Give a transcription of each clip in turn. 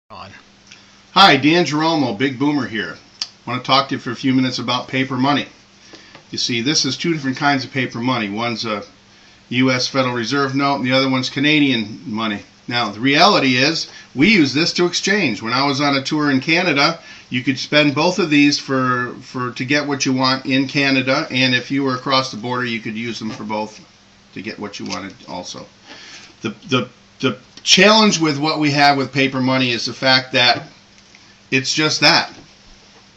On. Hi, Dan Girolmo, Big Boomer here. I want to talk to you for a few minutes about paper money. You see, this is two different kinds of paper money. One's a U.S. Federal Reserve note and the other one's Canadian money. Now, the reality is we use this to exchange. When I was on a tour in Canada, you could spend both of these to get what you want in Canada, and if you were across the border, you could use them for both to get what you wanted also. The challenge with what we have with paper money is the fact that it's just that.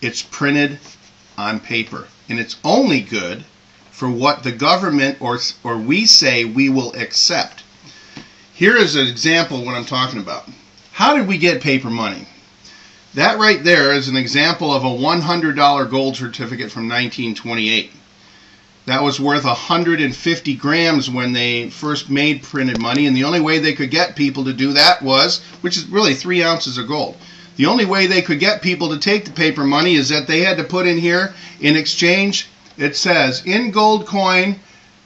It's printed on paper. And it's only good for what the government or we say we will accept. Here is an example of what I'm talking about. How did we get paper money? That right there is an example of a $100 gold certificate from 1928. That was worth 150 grams when they first made printed money, and the only way they could get people to do that was, which is really 3 ounces of gold. The only way they could get people to take the paper money is that they had to put in here, in exchange, it says, in gold coin,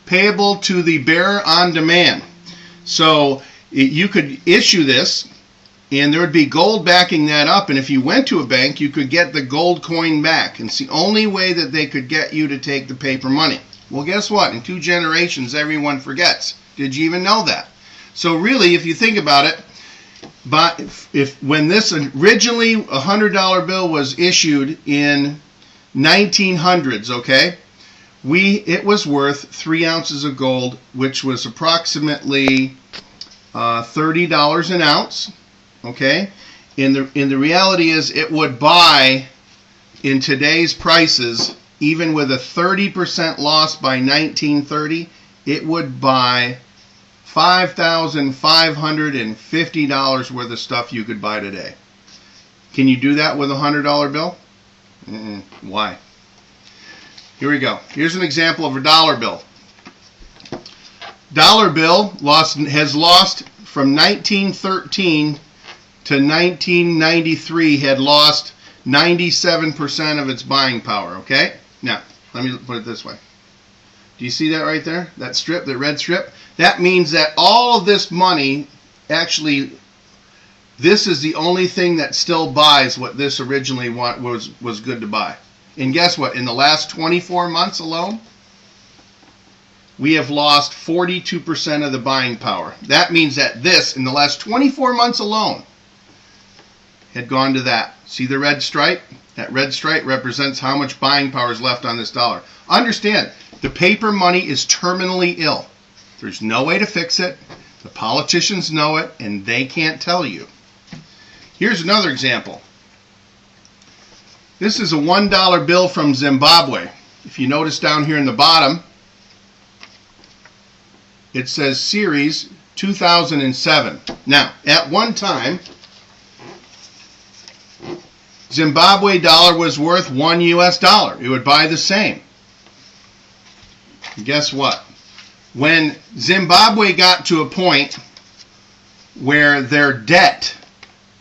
payable to the bearer on demand. So you could issue this, and there would be gold backing that up, and if you went to a bank, you could get the gold coin back. And it's the only way that they could get you to take the paper money. Well, guess what? In 2 generations, everyone forgets. Did you even know that? So really, if you think about it, but when this originally $100 bill was issued in 1900s, okay, it was worth 3 ounces of gold, which was approximately $30 an ounce. Okay, and the reality is it would buy, in today's prices, even with a 30% loss by 1930, it would buy $5,550 worth of stuff you could buy today. Can you do that with a $100 bill? Why? Here we go. Here's an example of a dollar bill. Dollar bill has lost from 1913 to 1993, had lost 97% of its buying power, okay? Now, let me put it this way. Do you see that right there? That strip, the red strip? That means that all of this money, actually, this is the only thing that still buys what this originally was good to buy. And guess what? In the last 24 months alone, we have lost 42% of the buying power. That means that this, in the last 24 months alone, had gone to that. See the red stripe? That red stripe represents how much buying power is left on this dollar. Understand, the paper money is terminally ill. There's no way to fix it. The politicians know it, and they can't tell you. Here's another example. This is a $1 bill from Zimbabwe. If you notice down here in the bottom, it says Series 2007. Now, at one time, Zimbabwe dollar was worth $1 US. It would buy the same. And guess what? When Zimbabwe got to a point where their debt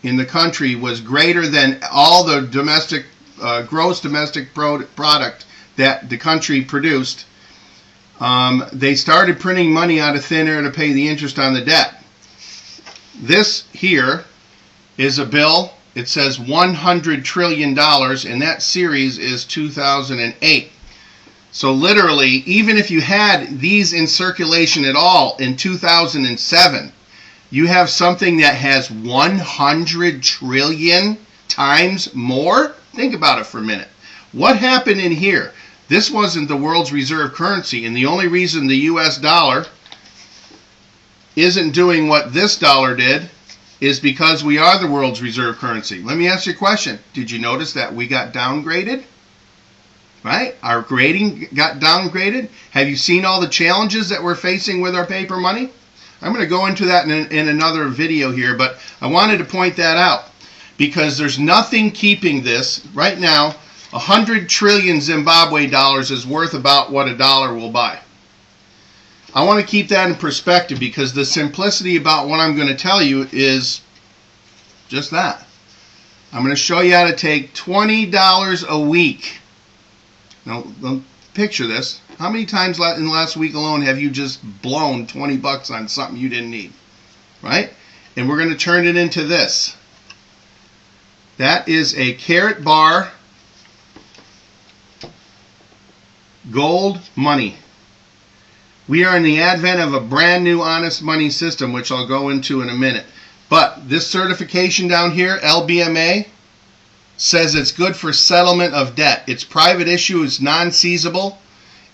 in the country was greater than all the domestic gross domestic product that the country produced, they started printing money out of thin air to pay the interest on the debt. This here is a bill. It says $100 trillion, and that series is 2008. So literally, even if you had these in circulation at all in 2007, you have something that has 100 trillion times more? Think about it for a minute. What happened in here? This wasn't the world's reserve currency, and the only reason the US dollar isn't doing what this dollar did is because we are the world's reserve currency. Let me ask you a question. Did you notice that we got downgraded? Right? Our grading got downgraded. Have you seen all the challenges that we're facing with our paper money? I'm going to go into that in another video here, but I wanted to point that out because there's nothing keeping this. Right now, 100 trillion Zimbabwe dollars is worth about what a dollar will buy. I want to keep that in perspective because the simplicity about what I'm going to tell you is just that. I'm going to show you how to take $20 a week. Now, picture this. How many times in the last week alone have you just blown 20 bucks on something you didn't need? Right? And we're going to turn it into this. That is a Karatbars gold money. We are in the advent of a brand new honest money system, which I'll go into in a minute. But this certification down here, LBMA, says it's good for settlement of debt. It's private issue, it's non-seizable,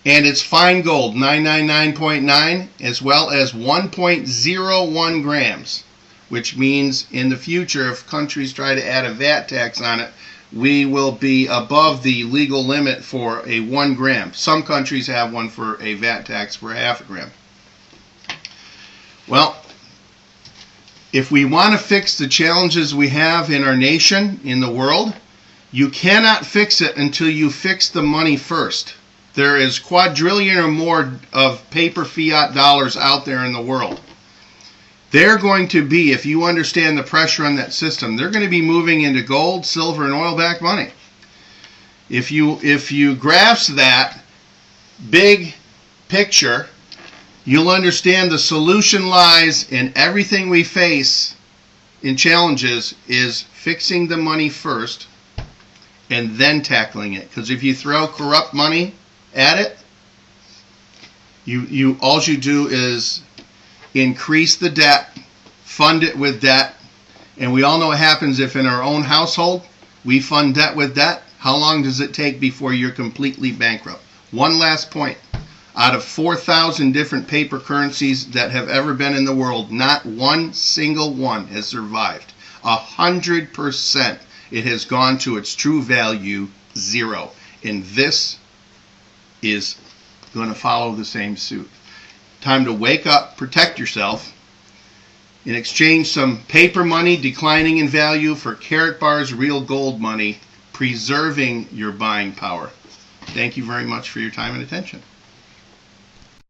and it's fine gold, 999.9, as well as 1.01 grams, which means in the future, if countries try to add a VAT tax on it, we will be above the legal limit for a 1 gram. Some countries have one for a VAT tax for half a gram. Well, if we want to fix the challenges we have in our nation, in the world, you cannot fix it until you fix the money first. There is quadrillion or more of paper fiat dollars out there in the world. They're going to be, if you understand the pressure on that system, they're going to be moving into gold, silver, and oil-backed money. If you grasp that big picture, you'll understand the solution lies in everything we face in challenges is fixing the money first and then tackling it. Because if you throw corrupt money at it, all you do is increase the debt, fund it with debt, and we all know what happens if in our own household we fund debt with debt. How long does it take before you're completely bankrupt? One last point. Out of 4,000 different paper currencies that have ever been in the world, not one single one has survived. 100% it has gone to its true value, 0. And this is going to follow the same suit. Time to wake up, protect yourself, and exchange some paper money declining in value for Karatbars real gold money, preserving your buying power. Thank you very much for your time and attention.